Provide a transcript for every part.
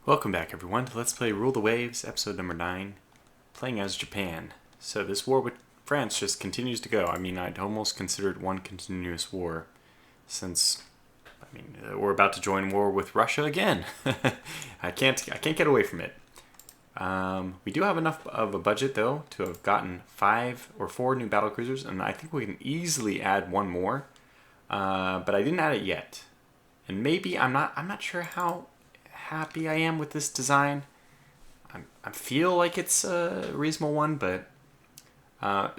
Welcome back, everyone, to Let's Play Rule the Waves, episode number 9, playing as Japan. So this war with France just continues to go. I mean, I'd almost consider it one continuous war, since, we're about to join war with Russia again. I can't get away from it. We do have enough of a budget, though, to have gotten 5 or 4 new battlecruisers, and I think we can easily add one more, but I didn't add it yet. And maybe, I'm not sure how happy I am with this design. I feel like it's a reasonable one, but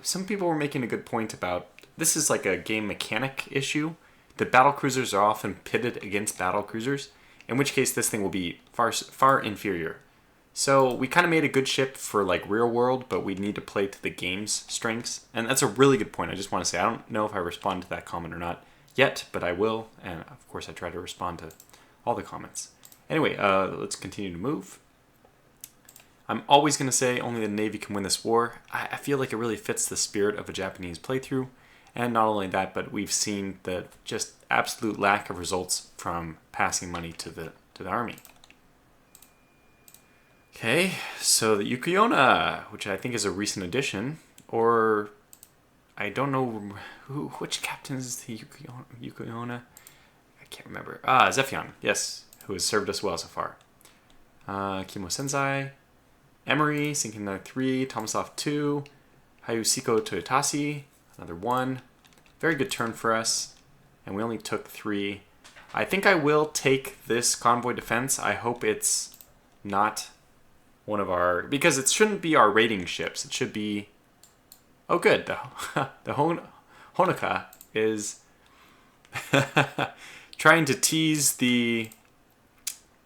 some people were making a good point about this is like a game mechanic issue. The battlecruisers are often pitted against battlecruisers, in which case this thing will be far inferior. So we kind of made a good ship for like real world, but we need to play to the game's strengths, and that's a really good point. I just want to say I don't know if I respond to that comment or not yet, but I will, and of course I try to respond to all the comments. Anyway, let's continue to move. I'm always going to say only the Navy can win this war. I feel like it really fits the spirit of a Japanese playthrough. And not only that, but we've seen the just absolute lack of results from passing money to the army. Okay, so the Yukiyona, which I think is a recent addition, or I don't know which captain is the Yukiyona? I can't remember. Zephion, yes, who has served us well so far. Kimo Sensei, Emery, sinking another 3, Tomasov 2, Hayusiko Toyotasi, another 1. Very good turn for us, and we only took 3. I think I will take this convoy defense. I hope it's not one of our, because it shouldn't be our raiding ships. It should be, oh good, the Honoka is trying to tease the,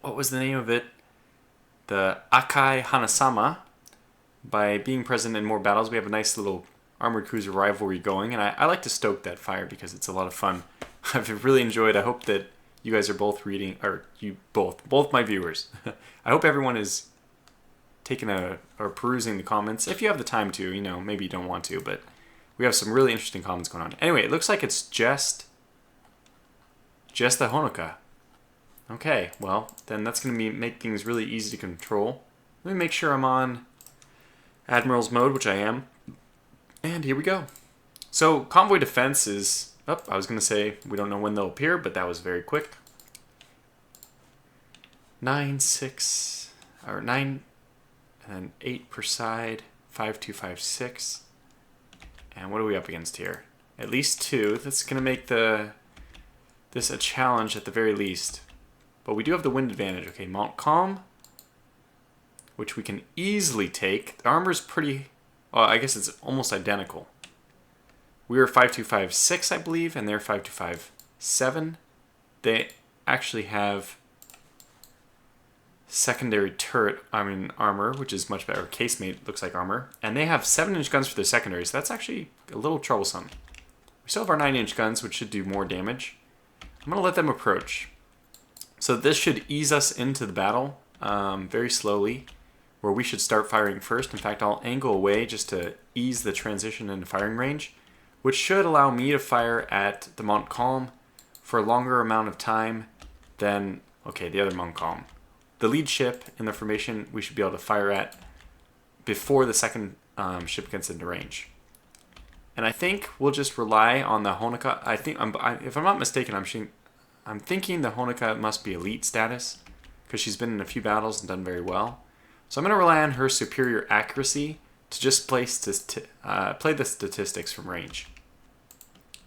what was the name of it? The Akai Hanasama. By being present in more battles, we have a nice little armored cruiser rivalry going, and I like to stoke that fire because it's a lot of fun. I've really enjoyed. I hope that you guys are both reading, or you both my viewers. I hope everyone is taking or perusing the comments. If you have the time to, maybe you don't want to, but we have some really interesting comments going on. Anyway, it looks like it's just the Honoka. Okay, well, then that's going to make things really easy to control. Let me make sure I'm on Admiral's mode, which I am. And here we go. So, convoy defense is... Oh, I was going to say we don't know when they'll appear, but that was very quick. 9, 6, or 9, and then 8 per side. 5, 2, 5, 6. And what are we up against here? At least 2. That's going to make this a challenge at the very least. But we do have the wind advantage. Okay, Montcalm, which we can easily take. The armor's pretty... Well, I guess it's almost identical. We were 5256, I believe, and they're 5257. They actually have secondary armor, which is much better. Casemate looks like armor. And they have 7-inch guns for their secondaries. So that's actually a little troublesome. We still have our 9-inch guns, which should do more damage. I'm going to let them approach. So this should ease us into the battle very slowly, where we should start firing first. In fact, I'll angle away just to ease the transition into firing range, which should allow me to fire at the Montcalm for a longer amount of time than, okay, the other Montcalm. The lead ship in the formation we should be able to fire at before the second ship gets into range. And I think we'll just rely on the Honoka. I think, if I'm not mistaken, I'm thinking the Honoka must be elite status because she's been in a few battles and done very well. So I'm going to rely on her superior accuracy to just play the statistics from range.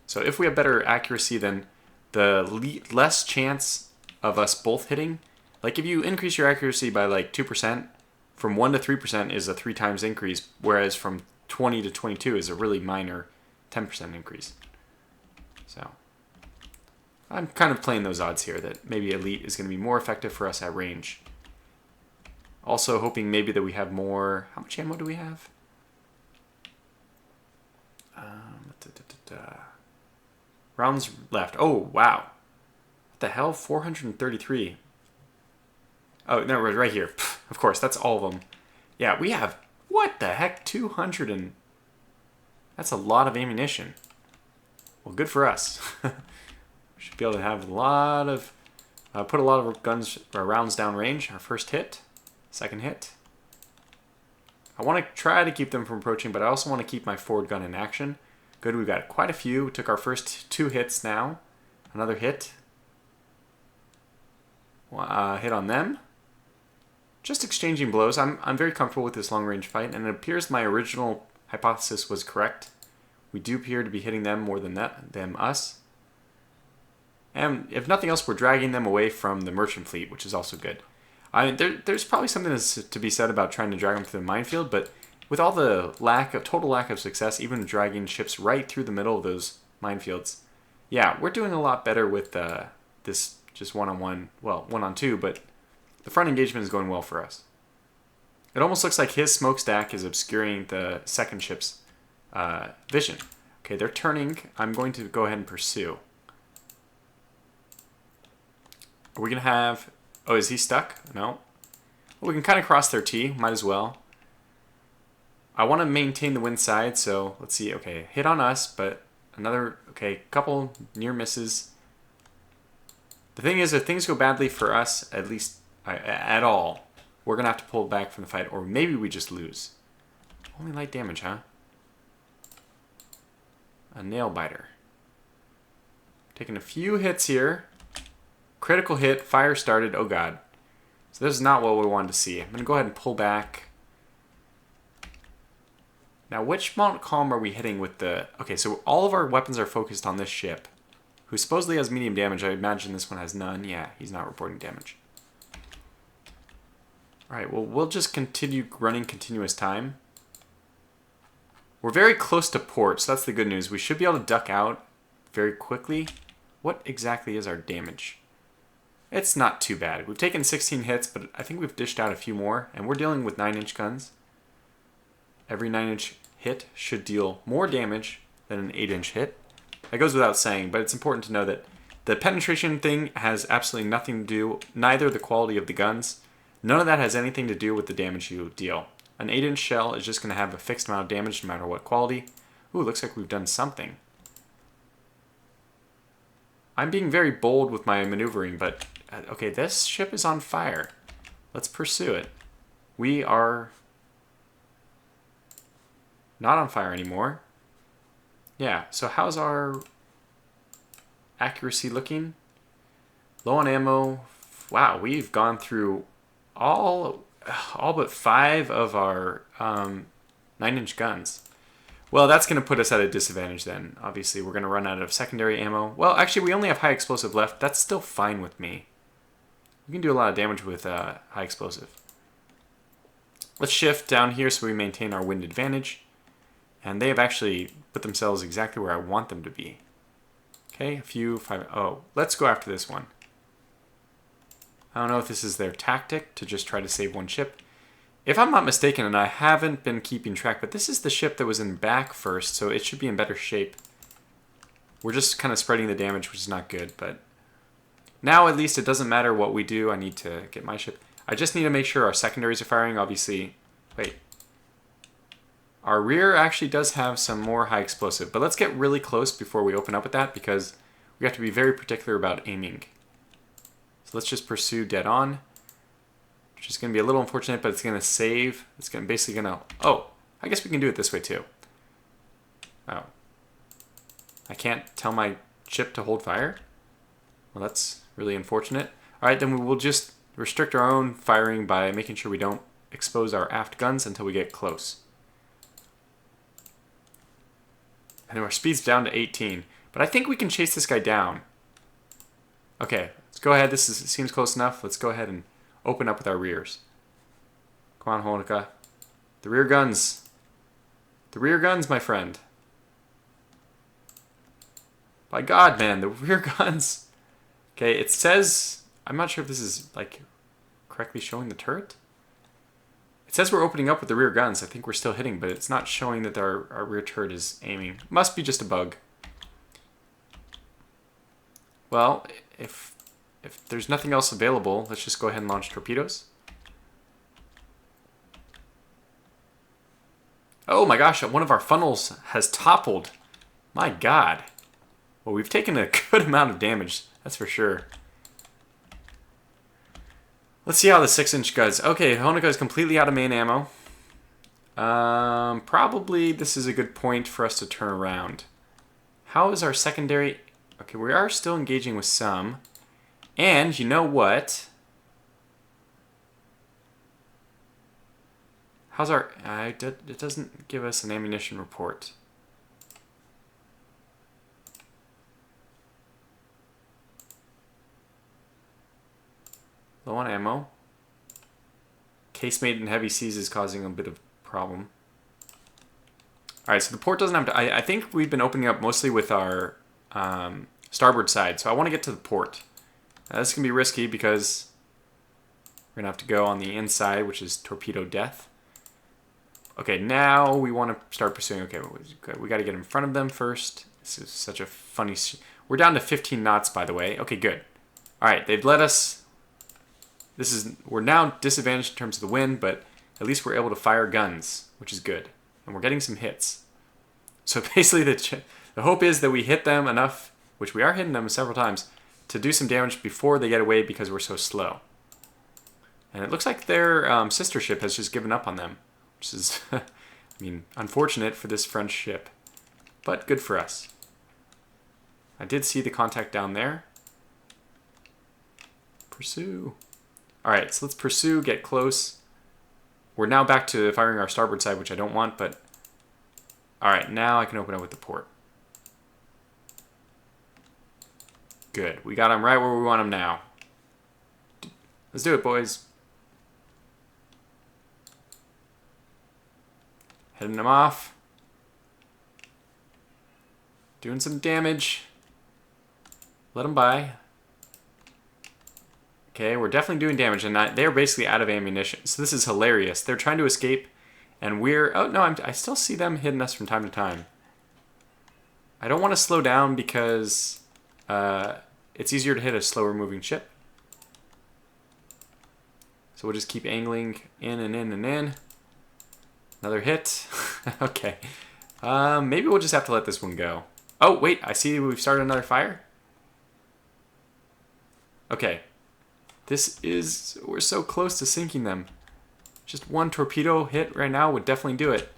So if we have better accuracy, then the less chance of us both hitting. Like if you increase your accuracy by like 2%, from 1 to 3% is a 3 times increase, whereas from 20 to 22 is a really minor 10% increase. So I'm kind of playing those odds here that maybe elite is going to be more effective for us at range. Also hoping maybe that we have more... How much ammo do we have? Rounds left. Oh, wow. What the hell? 433. Oh, no, right here. Of course, that's all of them. Yeah, we have... What the heck? 200 and... That's a lot of ammunition. Well, good for us. We should be able to have a lot of Put a lot of guns or rounds down range. Our first hit, second hit. I want to try to keep them from approaching, but I also want to keep my forward gun in action. Good, we've got quite a few. We took our first 2 hits now. Another hit. Hit on them. Just exchanging blows. I'm very comfortable with this long-range fight, and it appears my original hypothesis was correct. We do appear to be hitting them more than them us. And if nothing else, we're dragging them away from the merchant fleet, which is also good. There's probably something to be said about trying to drag them through the minefield, but with all the total lack of success, even dragging ships right through the middle of those minefields, yeah, we're doing a lot better with this just one-on-one, well, one-on-two, but the front engagement is going well for us. It almost looks like his smokestack is obscuring the second ship's vision. Okay, they're turning. I'm going to go ahead and pursue. Are we going to have... Oh, is he stuck? No. Well, we can kind of cross their T. Might as well. I want to maintain the wind side, so let's see. Okay, hit on us, but another... Okay, couple near misses. The thing is, if things go badly for us, at least at all, we're going to have to pull back from the fight, or maybe we just lose. Only light damage, huh? A nail biter. Taking a few hits here. Critical hit, fire started, oh god. So this is not what we wanted to see. I'm going to go ahead and pull back. Now, which Montcalm are we hitting with the... Okay, so all of our weapons are focused on this ship, who supposedly has medium damage. I imagine this one has none. Yeah, he's not reporting damage. Alright, well, we'll just continue running continuous time. We're very close to port, so that's the good news. We should be able to duck out very quickly. What exactly is our damage? It's not too bad. We've taken 16 hits, but I think we've dished out a few more, and we're dealing with 9-inch guns. Every 9-inch hit should deal more damage than an 8-inch hit. That goes without saying, but it's important to know that the penetration thing has absolutely nothing to do, neither the quality of the guns. None of that has anything to do with the damage you deal. An 8-inch shell is just going to have a fixed amount of damage no matter what quality. Ooh, looks like we've done something. I'm being very bold with my maneuvering, but... Okay, this ship is on fire. Let's pursue it. We are... not on fire anymore. Yeah, so how's our accuracy looking? Low on ammo. Wow, we've gone through all but 5 of our 9-inch guns. Well, that's going to put us at a disadvantage then. Obviously, we're going to run out of secondary ammo. Well, actually, we only have high explosive left. That's still fine with me. We can do a lot of damage with high explosive. Let's shift down here so we maintain our wind advantage. And they have actually put themselves exactly where I want them to be. Okay, a few, 5... Oh, let's go after this one. I don't know if this is their tactic to just try to save one ship. If I'm not mistaken, and I haven't been keeping track, but this is the ship that was in back first, so it should be in better shape. We're just kind of spreading the damage, which is not good, but... Now, at least, it doesn't matter what we do. I need to get my ship. I just need to make sure our secondaries are firing, obviously. Wait. Our rear actually does have some more high explosive, but let's get really close before we open up with that, because we have to be very particular about aiming. So let's just pursue dead on, which is going to be a little unfortunate, but it's going to save. It's basically going to... Oh, I guess we can do it this way too. Oh. I can't tell my ship to hold fire? Well, that's really unfortunate. Alright, then we will just restrict our own firing by making sure we don't expose our aft guns until we get close. And our speed's down to 18. But I think we can chase this guy down. Okay, let's go ahead. Seems close enough. Let's go ahead and open up with our rears. Come on, Honica. The rear guns. The rear guns, my friend. By God, man, the rear guns. Okay, it says... I'm not sure if this is, like, correctly showing the turret. It says we're opening up with the rear guns. I think we're still hitting, but it's not showing that our rear turret is aiming. Must be just a bug. Well, if there's nothing else available, let's just go ahead and launch torpedoes. Oh my gosh, one of our funnels has toppled. My God. Well, we've taken a good amount of damage, that's for sure. Let's see how the 6-inch goes. Okay, Honoka is completely out of main ammo. Probably this is a good point for us to turn around. How is our secondary? Okay, we are still engaging with some. And you know what? How's our... it doesn't give us an ammunition report. Low on ammo. Casemate in heavy seas is causing a bit of problem. Alright, so the port doesn't have to... I think we've been opening up mostly with our starboard side, so I want to get to the port. This can be risky because we're going to have to go on the inside, which is torpedo death. Okay, now we want to start pursuing. Okay, we got to get in front of them first. This is such a funny... We're down to 15 knots, by the way. Okay, good. Alright, they've let us... We're now disadvantaged in terms of the wind, but at least we're able to fire guns, which is good. And we're getting some hits. So basically the hope is that we hit them enough, which we are hitting them several times, to do some damage before they get away because we're so slow. And it looks like their sister ship has just given up on them, which is, I mean, unfortunate for this French ship, but good for us. I did see the contact down there. Pursue. Alright, so let's pursue, get close. We're now back to firing our starboard side, which I don't want, but... Alright, now I can open up with the port. Good. We got them right where we want them now. Let's do it, boys. Heading them off. Doing some damage. Let them by. Okay, we're definitely doing damage, and they're basically out of ammunition. So this is hilarious. They're trying to escape, and we're... Oh, no, I still see them hitting us from time to time. I don't want to slow down because it's easier to hit a slower moving ship. So we'll just keep angling in and in and in. Another hit. Okay. Maybe we'll just have to let this one go. Oh, wait, I see we've started another fire. Okay. We're so close to sinking them. Just one torpedo hit right now would definitely do it.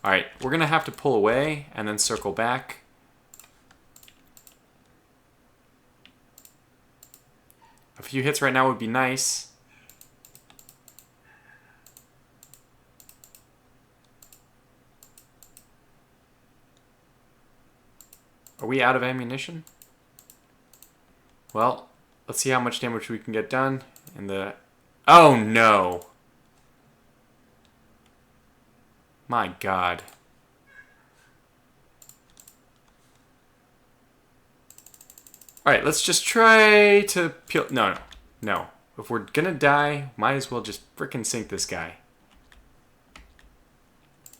Alright, we're going to have to pull away and then circle back. A few hits right now would be nice. Are we out of ammunition? Well, let's see how much damage we can get done in the... Oh, no! My God. Alright, let's just try to peel... No. If we're gonna die, might as well just frickin' sink this guy.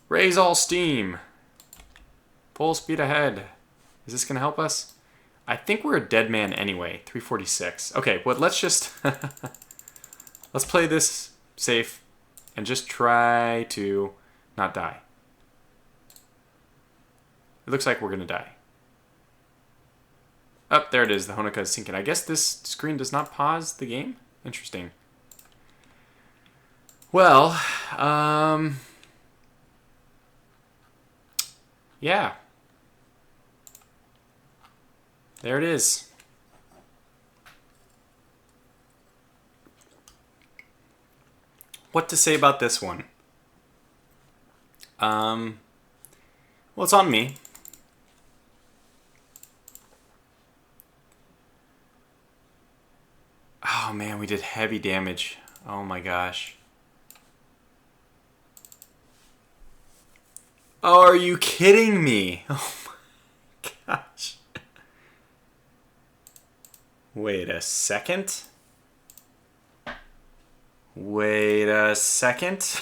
Raise all steam. Full speed ahead. Is this gonna help us? I think we're a dead man anyway. 346. Okay, well, let's just... let's play this safe and just try to not die. It looks like we're gonna die. Oh, there it is. The Honoka is sinking. I guess this screen does not pause the game? Interesting. Well, yeah. There it is. What to say about this one? Well, it's on me. Oh man, we did heavy damage. Oh my gosh. Oh, are you kidding me? Oh my gosh. Wait a second. Wait a second.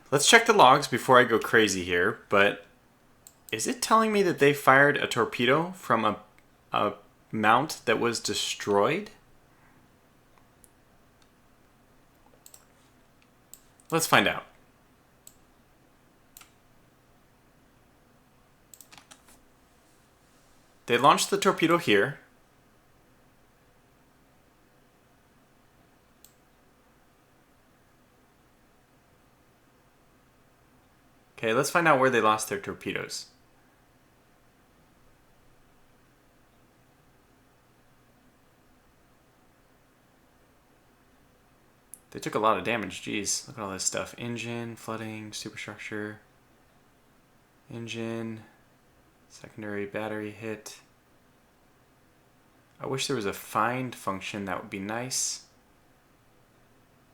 Let's check the logs before I go crazy here, but is it telling me that they fired a torpedo from a mount that was destroyed? Let's find out. They launched the torpedo here. Okay, let's find out where they lost their torpedoes. They took a lot of damage. Jeez, look at all this stuff. Engine, flooding, superstructure. Engine, secondary battery hit. I wish there was a find function. That would be nice.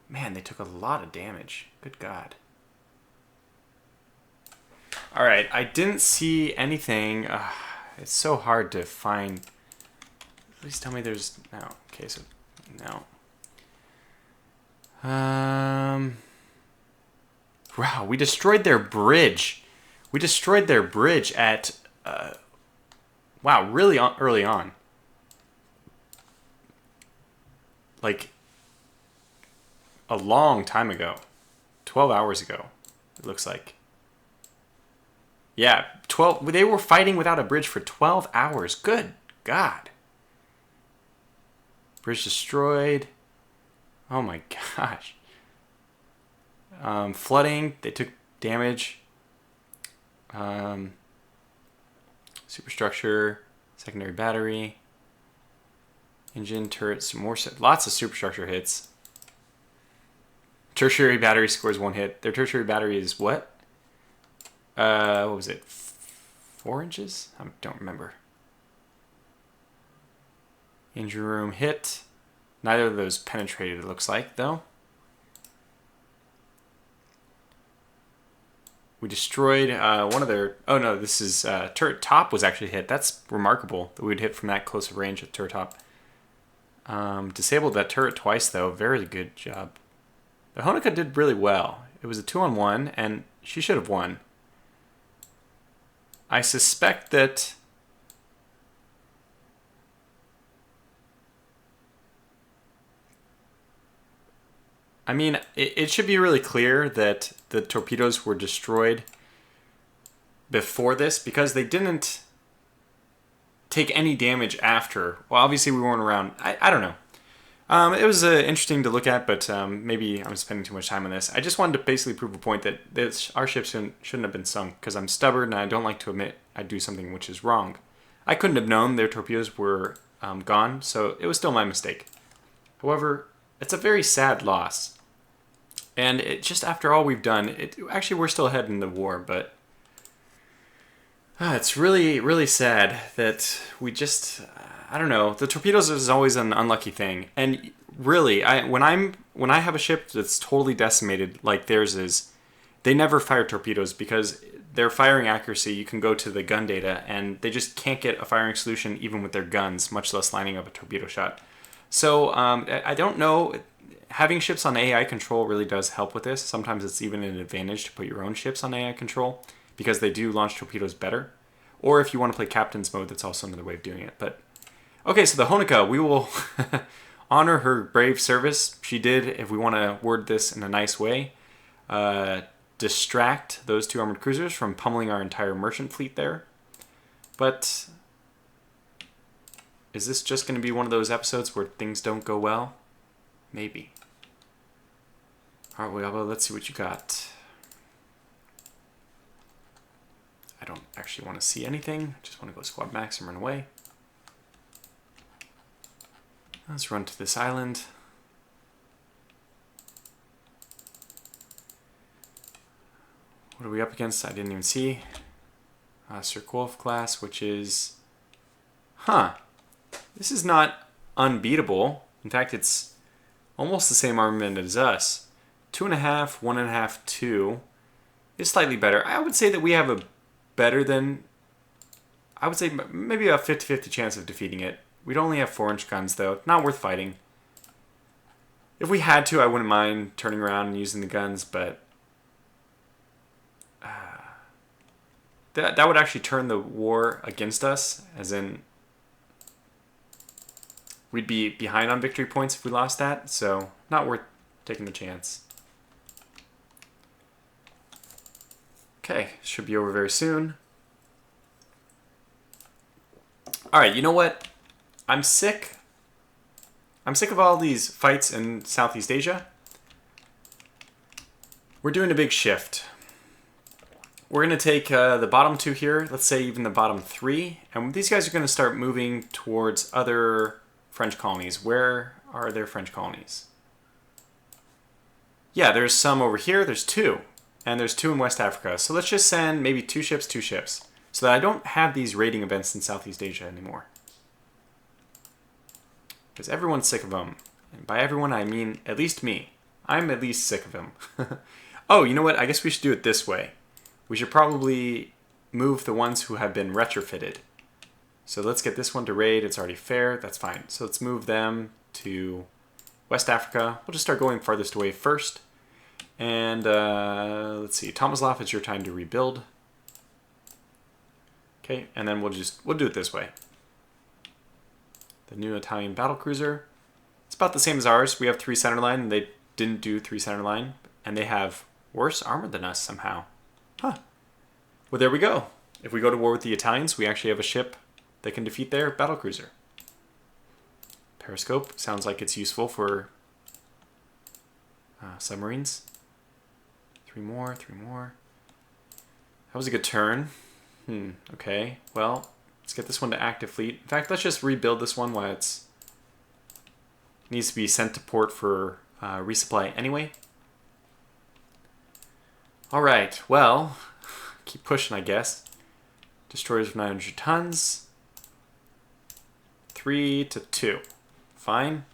Man, they took a lot of damage. Good God. Alright, I didn't see anything. It's so hard to find. Please tell me there's... No. Okay, so... No. Wow, we destroyed their bridge. We destroyed their bridge at... wow, really early on. Like... a long time ago. 12 hours ago, it looks like. Yeah, 12. They were fighting without a bridge for 12 hours. Good God. Bridge destroyed. Oh my gosh. Flooding. They took damage. Superstructure. Secondary battery. Engine, turrets, lots of superstructure hits. Tertiary battery scores 1 hit. Their tertiary battery is what? What was it? 4 inches? I don't remember. Engine room hit. Neither of those penetrated, it looks like, though. We destroyed one of their... Oh, no, this is... turret top was actually hit. That's remarkable that we would hit from that close of range at turret top. Disabled that turret twice, though. Very good job. The Honoka did really well. It was a 2-on-1, and she should have won. I suspect that... I mean, it should be really clear that the torpedoes were destroyed before this, because they didn't take any damage after. Well, obviously we weren't around. I don't know. It was interesting to look at, but maybe I'm spending too much time on this. I just wanted to basically prove a point that our ships shouldn't have been sunk, because I'm stubborn and I don't like to admit I do something which is wrong. I couldn't have known their torpedoes were gone, so it was still my mistake. However, it's a very sad loss. And just after all we've done, actually we're still ahead in the war, but it's really, really sad that we just... I don't know. The torpedoes is always an unlucky thing, and really, when I have a ship that's totally decimated like theirs is, they never fire torpedoes because their firing accuracy. You can go to the gun data, and they just can't get a firing solution even with their guns, much less lining up a torpedo shot. So I don't know. Having ships on AI control really does help with this. Sometimes it's even an advantage to put your own ships on AI control because they do launch torpedoes better. Or if you want to play captain's mode, that's also another way of doing it. But okay, so the Honoka, we will honor her brave service. She did, if we want to word this in a nice way, distract those 2 armored cruisers from pummeling our entire merchant fleet there. But is this just going to be one of those episodes where things don't go well? Maybe. All right, well, let's see what you got. I don't actually want to see anything. I just want to go squad max and run away. Let's run to this island. What are we up against? I didn't even see. Sir Wolf class, which is... Huh. This is not unbeatable. In fact, it's almost the same armament as us. 2.5, 1.5, 2 is slightly better. I would say that we have a better than... I would say maybe a 50-50 chance of defeating it. We'd only have 4-inch guns, though. Not worth fighting. If we had to, I wouldn't mind turning around and using the guns, but... that would actually turn the war against us, as in... We'd be behind on victory points if we lost that, so not worth taking the chance. Okay, should be over very soon. Alright, you know what? I'm sick. I'm sick of all these fights in Southeast Asia. We're doing a big shift. we're going to take the bottom 2 here, let's say even the bottom 3, and these guys are going to start moving towards other French colonies. Where are there French colonies? Yeah, there's some over here. There's 2. And there's 2 in West Africa. So let's just send maybe 2 ships, so that I don't have these raiding events in Southeast Asia anymore. Because everyone's sick of them. And by everyone, I mean at least me. I'm at least sick of them. Oh, you know what? I guess we should do it this way. We should probably move the ones who have been retrofitted. So let's get this one to raid. It's already fair. That's fine. So let's move them to West Africa. We'll just start going farthest away first. And let's see. Tomislav, it's your time to rebuild. Okay, and then we'll do it this way. The new Italian battlecruiser. It's about the same as ours. We have 3 centerline, and they didn't do 3 centerline. And they have worse armor than us somehow. Huh. Well, there we go. If we go to war with the Italians, we actually have a ship that can defeat their battlecruiser. Periscope sounds like it's useful for submarines. 3 more, 3 more. That was a good turn. Okay. Well, let's get this one to active fleet. In fact, let's just rebuild this one while it needs to be sent to port for resupply anyway. All right. Well, keep pushing, I guess. Destroyers of 900 tons. 3 to 2. Fine.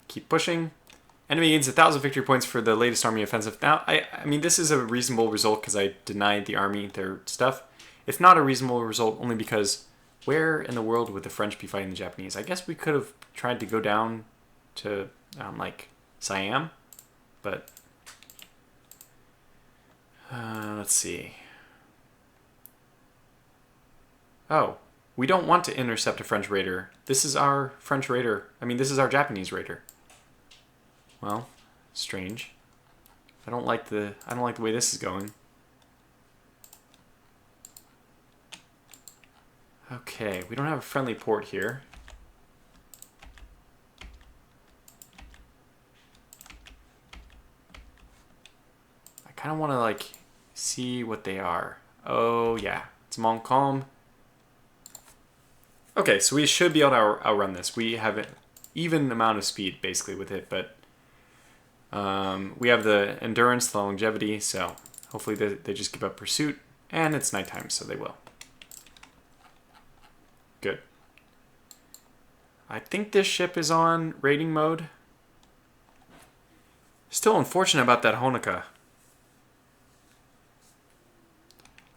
Keep pushing. Enemy gains 1,000 victory points for the latest army offensive. Now, I mean, this is a reasonable result because I denied the army their stuff. It's not a reasonable result only because where in the world would the French be fighting the Japanese? I guess we could have tried to go down to, like, Siam, but let's see. Oh, we don't want to intercept a French raider. This is our French raider. I mean, this is our Japanese raider. Well, strange. I don't like the way this is going. Okay, we don't have a friendly port here. I kind of want to like see what they are. Oh yeah, it's Montcalm. Okay, so we should be able to outrun this. We have an even amount of speed basically with it, but we have the endurance, the longevity, so hopefully they just give up pursuit, and it's nighttime, so they will. Good. I think this ship is on raiding mode. Still unfortunate about that Honoka.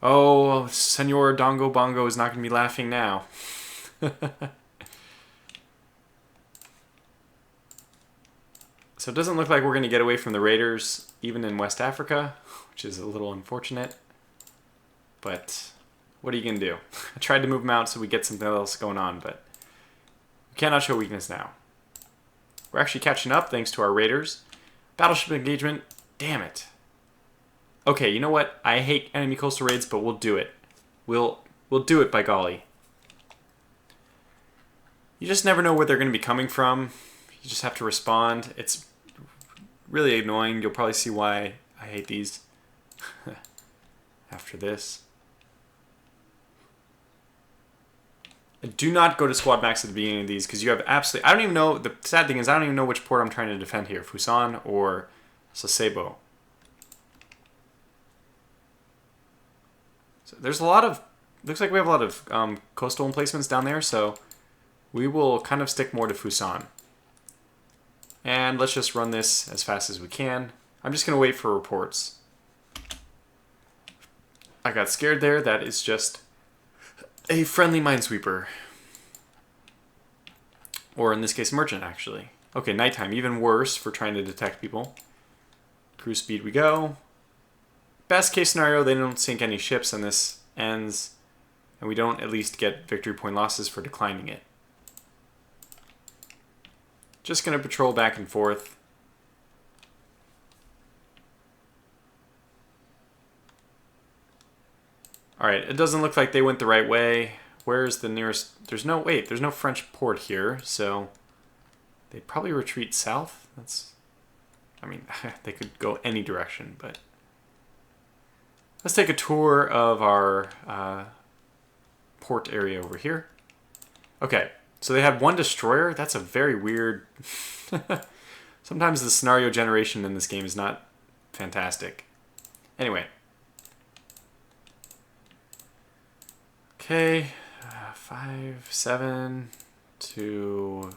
Oh, Senor Dongo Bongo is not going to be laughing now. So it doesn't look like we're going to get away from the raiders, even in West Africa, which is a little unfortunate. But what are you going to do? I tried to move them out so we get something else going on, but we cannot show weakness now. We're actually catching up thanks to our raiders. Battleship engagement. Damn it. Okay, you know what? I hate enemy coastal raids, but we'll do it. We'll do it, by golly. You just never know where they're going to be coming from. You just have to respond. It's really annoying. You'll probably see why I hate these after this. Do not go to squad max at the beginning of these because you have absolutely... I don't even know... The sad thing is I don't even know which port I'm trying to defend here. Fusan or Sasebo. So there's a lot of... Looks like we have a lot of coastal emplacements down there, so we will kind of stick more to Fusan. And let's just run this as fast as we can. I'm just going to wait for reports. I got scared there. That is just a friendly minesweeper. Or in this case, merchant, actually. Okay, nighttime. Even worse for trying to detect people. Cruise speed we go. Best case scenario, they don't sink any ships and this ends. And we don't at least get victory point losses for declining it. Just going to patrol back and forth. Alright, it doesn't look like they went the right way. Where's the nearest... There's no... Wait, there's no French port here, so... They'd probably retreat south. That's... I mean, they could go any direction, but... Let's take a tour of our port area over here. Okay, so they had one destroyer. That's a very weird... Sometimes the scenario generation in this game is not fantastic. Anyway. Okay, 5, 7 to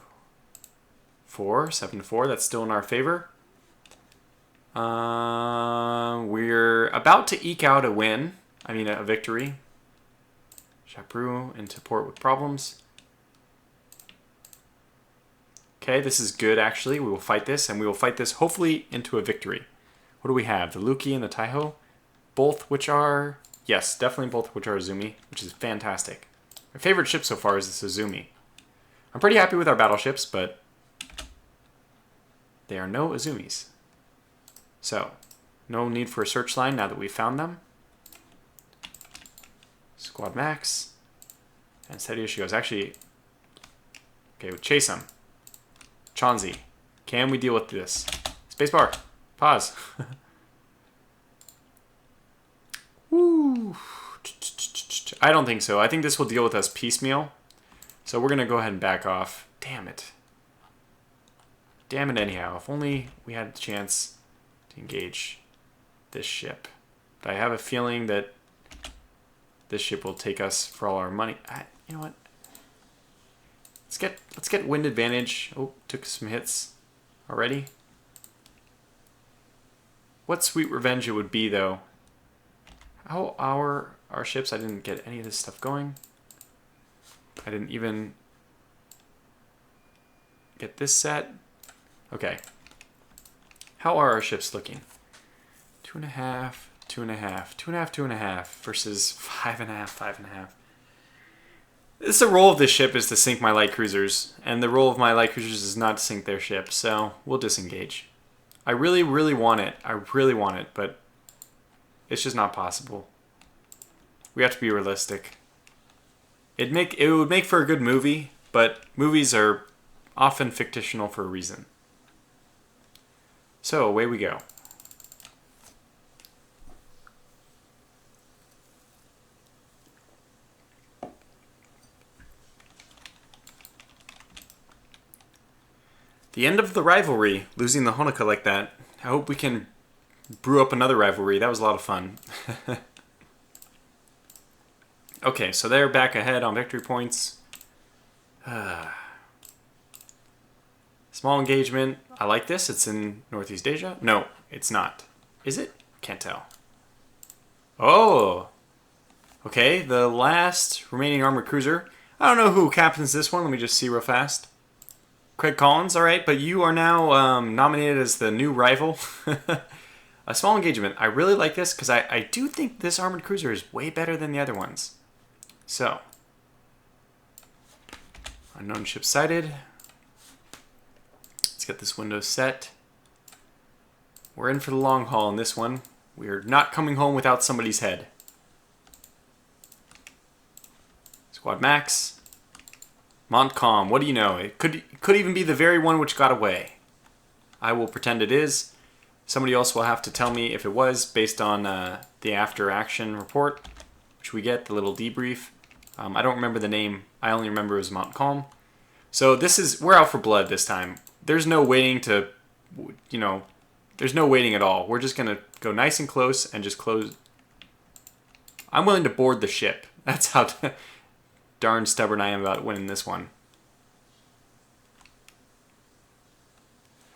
4. 7 to 4. That's still in our favor. We're about to eke out a win. I mean, a victory. Chapeau into port with problems. Okay, this is good, actually. We will fight this, and we will fight this, hopefully, into a victory. What do we have? The Luki and the Taiho? Both which are... Yes, definitely both which are Azumi, which is fantastic. My favorite ship so far is the Azumi. I'm pretty happy with our battleships, but they are no Azumis. So, no need for a search line now that we've found them. Squad max. And steady as she goes. Actually, okay, we'll chase them. Chauncey, can we deal with this? Spacebar. Pause. Woo. I don't think so. I think this will deal with us piecemeal. So we're going to go ahead and back off. Damn it. Damn it anyhow. If only we had the chance to engage this ship. But I have a feeling that this ship will take us for all our money. You know what? Let's get wind advantage. Oh, took some hits already. What sweet revenge it would be, though. How our ships? I didn't get any of this stuff going. I didn't even get this set. Okay. How are our ships looking? 2.5, 2.5, 2.5, 2.5 versus 5.5, 5.5. The role of this ship is to sink my light cruisers, and the role of my light cruisers is not to sink their ship, so we'll disengage. I really, really want it. I really want it, but it's just not possible. We have to be realistic. It would make for a good movie, but movies are often fictional for a reason. So, away we go. The end of the rivalry, losing the Honoka like that. I hope we can brew up another rivalry. That was a lot of fun. Okay, so they're back ahead on victory points. Small engagement. I like this. It's in Northeast Asia. No, it's not. Is it? Can't tell. Oh! Okay, the last remaining armored cruiser. I don't know who captains this one. Let me just see real fast. Craig Collins, all right, but you are now nominated as the new rival. A small engagement. I really like this because I do think this armored cruiser is way better than the other ones. So, unknown ship sighted. Let's get this window set. We're in for the long haul in this one. We're not coming home without somebody's head. Squad max. Montcalm, what do you know? It could even be the very one which got away. I will pretend it is. Somebody else will have to tell me if it was based on the after action report, which we get, the little debrief. I don't remember the name. I only remember it was Montcalm. So we're out for blood this time. There's no waiting to, there's no waiting at all. We're just going to go nice and close and just close. I'm willing to board the ship. That's how darn stubborn I am about winning this one.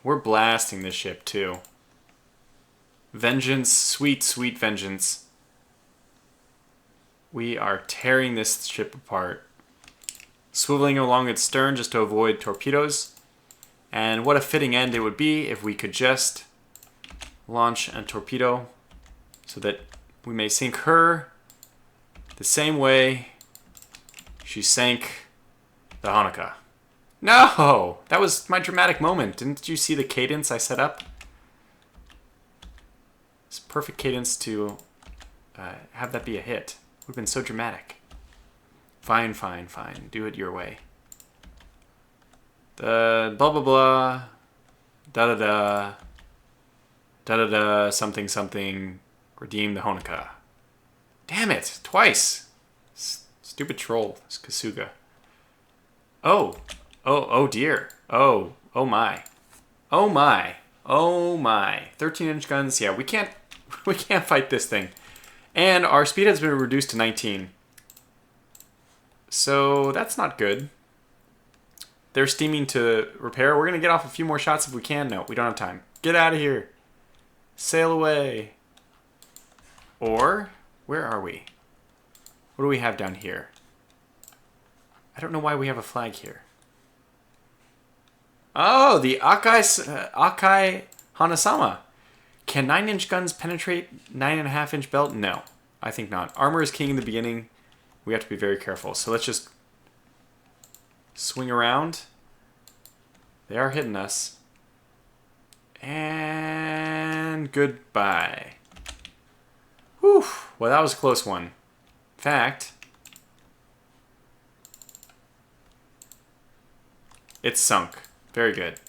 We're blasting this ship too. Vengeance, sweet, sweet vengeance. We are tearing this ship apart. Swiveling along its stern just to avoid torpedoes. And what a fitting end it would be if we could just launch a torpedo so that we may sink her the same way she sank the Hanukkah. No! That was my dramatic moment. Didn't you see the cadence I set up? It's perfect cadence to have that be a hit. Would have been so dramatic. Fine, fine, fine. Do it your way. The blah blah blah. Da da da. Da da da. Something something. Redeem the Hanukkah. Damn it! Twice! Stupid troll. It's Kasuga. Oh! Oh dear. Oh my. Oh my. Oh my. 13-inch guns. Yeah, we can't fight this thing. And our speed has been reduced to 19. So that's not good. They're steaming to repair. We're going to get off a few more shots if we can. No, we don't have time. Get out of here. Sail away. Or, where are we? What do we have down here? I don't know why we have a flag here. Oh, the Akai Hanasama. Can 9-inch guns penetrate 9.5-inch belt? No, I think not. Armor is king in the beginning. We have to be very careful. So let's just swing around. They are hitting us. And goodbye. Whew. Well, that was a close one. In fact, it's sunk. Very good.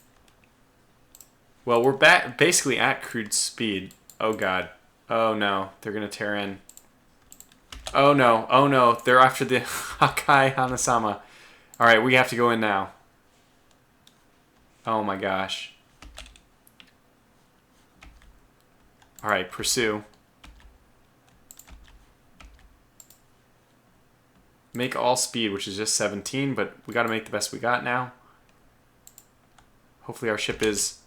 Well, we're back basically at cruise speed. Oh god. Oh no, they're gonna tear in. Oh no, they're after the Akai Hanasama. Alright, we have to go in now. Oh my gosh. Alright, pursue. Make all speed, which is just 17, but we gotta make the best we got now. Hopefully our ship is...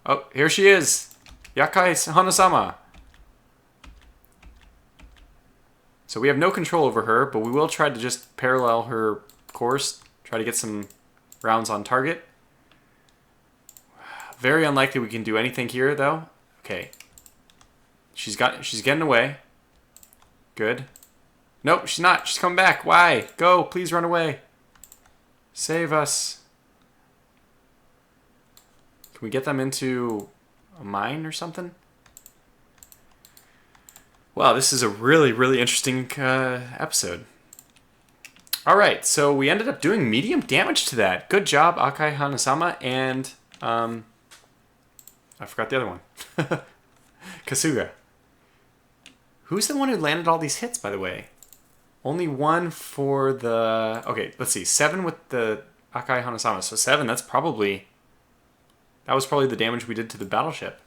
Oh, here she is! Yakai Hanasama! So we have no control over her, but we will try to just parallel her course. Try to get some rounds on target. Very unlikely we can do anything here, though. Okay. She's getting away. Good. Nope, she's not. She's coming back. Why? Go, please run away. Save us. Can we get them into a mine or something? Wow, this is a really, really interesting episode. Alright, so we ended up doing medium damage to that. Good job, Akai Hanasama, and I forgot the other one. Kasuga. Who's the one who landed all these hits, by the way? Only one for the... Okay, let's see. 7 with the Akai Hanasama. So 7, that's probably... That was probably the damage we did to the battleship.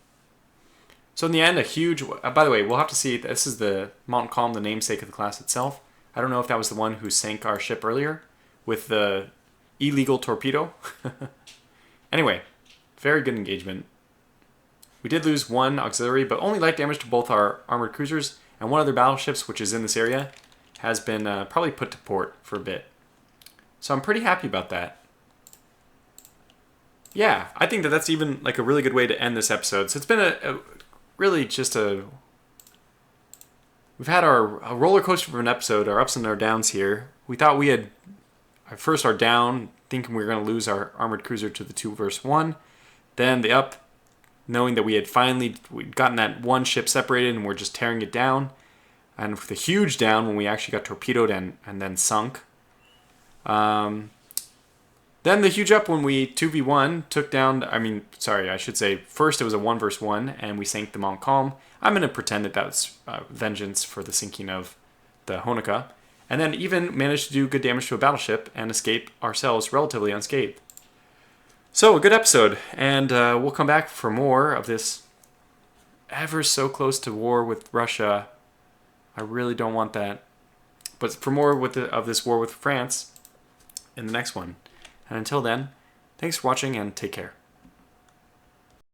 So in the end, a huge... by the way, we'll have to see... This is the Mountain Calm, the namesake of the class itself. I don't know if that was the one who sank our ship earlier with the illegal torpedo. Anyway, very good engagement. We did lose one auxiliary, but only light damage to both our armored cruisers, and one of their battleships, which is in this area, has been probably put to port for a bit. So I'm pretty happy about that. Yeah, I think that that's even like a really good way to end this episode. So it's been a really just a... We've had a roller coaster of an episode, our ups and our downs here. We thought we had first our down, thinking we were going to lose our armored cruiser to the 2-1. Then the up, knowing that we'd gotten that one ship separated and we're just tearing it down. And with the huge down when we actually got torpedoed and then sunk. Then the huge up when we 2v1 took down, I should say, first it was a 1-1 and we sank the Mount Calm. I'm going to pretend that was vengeance for the sinking of the Honoka. And then even managed to do good damage to a battleship and escape ourselves relatively unscathed. So, a good episode, and we'll come back for more of this ever so close to war with Russia. I really don't want that. But for more of this war with France in the next one. And until then, thanks for watching and take care.